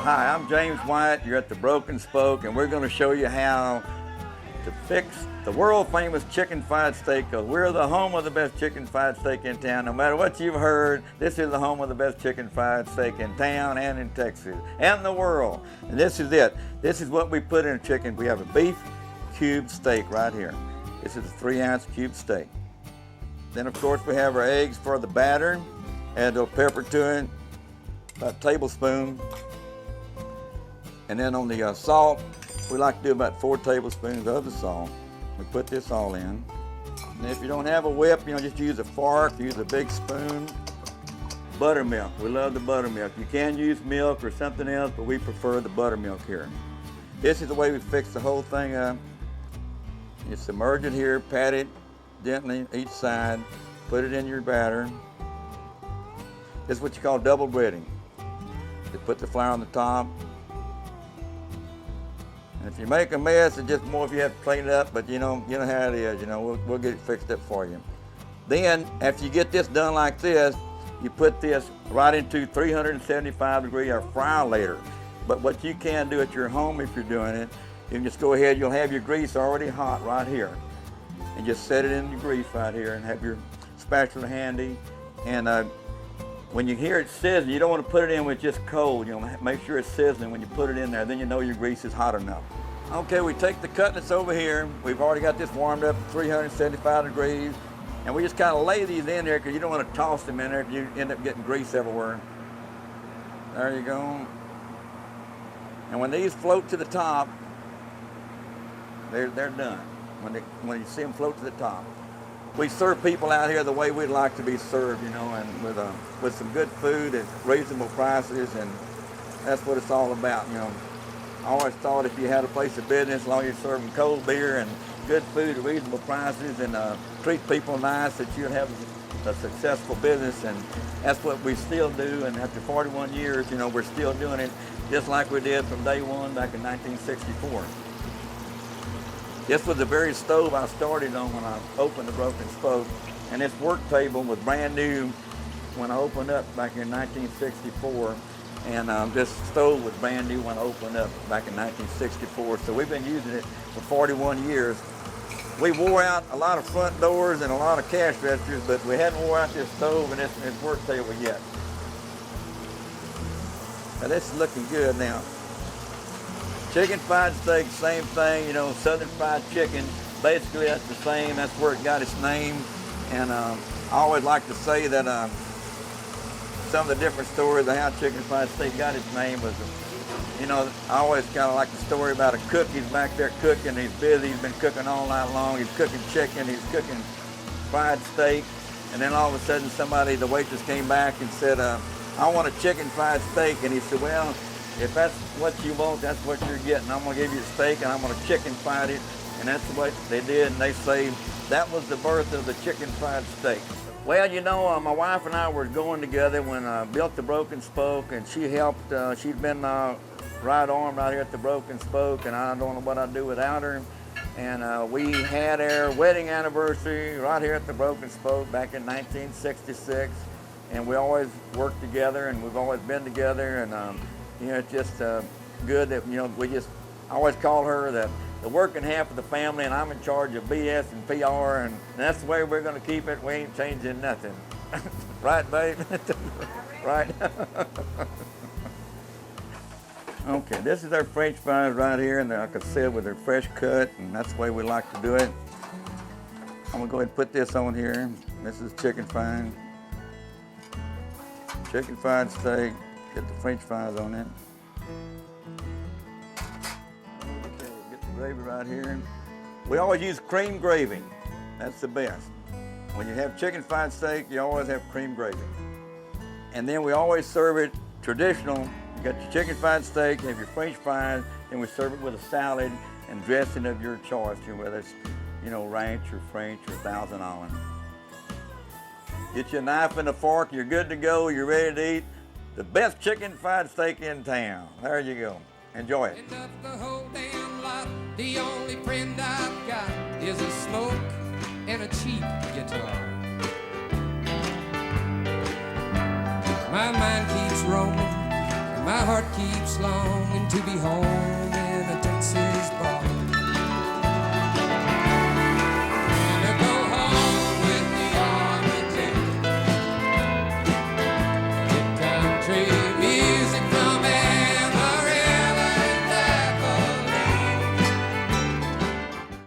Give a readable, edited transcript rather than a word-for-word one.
Hi, I'm James White. You're at the Broken Spoke, and we're going to show you how to fix the world-famous chicken fried steak, because we're the home of the best chicken fried steak in town. No matter what you've heard, this is the home of the best chicken fried steak in town and in Texas and the world. And this is it. This is what we put in a chicken. We have a beef cube steak right here. This is a 3-ounce cube steak. Then, of course, we have our eggs for the batter. Add a little pepper to it, about a tablespoon. And then on the salt, we like to do about 4 tablespoons of the salt. We put this all in. And if you don't have a whip, just use a fork, use a big spoon. Buttermilk, we love the buttermilk. You can use milk or something else, but we prefer the buttermilk here. This is the way we fix the whole thing up. You submerge it here, pat it gently each side, put it in your batter. This is what you call double breading. You put the flour on the top. And if you make a mess, it's just more if you have to clean it up, but you know how it is, we'll get it fixed up for you. Then, after you get this done like this, you put this right into 375-degree or fryer later. But what you can do at your home if you're doing it, you can just go ahead, you'll have your grease already hot right here. And just set it in your grease right here and have your spatula handy. And when you hear it sizzling, you don't want to put it in with just cold. Make sure it's sizzling when you put it in there. Then you know your grease is hot enough. Okay, we take the cutlets over here. We've already got this warmed up at 375 degrees. And we just kind of lay these in there because you don't want to toss them in there if you end up getting grease everywhere. There you go. And when these float to the top, they're done. When you see them float to the top. We serve people out here the way we'd like to be served, and with some good food at reasonable prices, and that's what it's all about, I always thought if you had a place of business, as long as you're serving cold beer and good food at reasonable prices and treat people nice, that you'd have a successful business, and that's what we still do. And after 41 years, we're still doing it just like we did from day one back in 1964. This was the very stove I started on when I opened the Broken Spoke, and this work table was brand new when I opened up back in 1964, and this stove was brand new when I opened up back in 1964, so we've been using it for 41 years. We wore out a lot of front doors and a lot of cash registers, but we hadn't wore out this stove and this work table yet. Now this is looking good now. Chicken fried steak, same thing, Southern fried chicken, basically that's the same, that's where it got its name. And I always like to say that some of the different stories of how chicken fried steak got its name was, I always kind of like the story about a cook. He's back there cooking, he's busy, he's been cooking all night long, he's cooking chicken, he's cooking fried steak, and then all of a sudden the waitress came back and said, I want a chicken fried steak, and he said, well, if that's what you want, that's what you're getting. I'm going to give you a steak, and I'm going to chicken fried it. And that's what they did, and they say that was the birth of the chicken fried steak. Well, my wife and I were going together when I built the Broken Spoke, and she helped. She'd been right arm right here at the Broken Spoke, and I don't know what I'd do without her. And we had our wedding anniversary right here at the Broken Spoke back in 1966. And we always worked together, and we've always been together. And it's just good that, I always call her the working half of the family, and I'm in charge of BS and PR, and that's the way we're going to keep it. We ain't changing nothing. Right, babe? Right? Okay, this is our French fries right here, and like I said, with their fresh cut, and that's the way we like to do it. I'm going to go ahead and put this on here. This is chicken fried. Chicken fried steak. Get the French fries on it. Okay, get the gravy right here. We always use cream gravy. That's the best. When you have chicken fried steak, you always have cream gravy. And then we always serve it traditional. You got your chicken fried steak, you have your French fries, and we serve it with a salad and dressing of your choice, whether it's, ranch or French or Thousand Island. Get your knife and a fork, you're good to go, you're ready to eat. The best chicken fried steak in town. There you go. Enjoy it. The whole damn lot. The only friend I've got is a smoke and a cheap guitar. My mind keeps roaming, My heart keeps longing to be home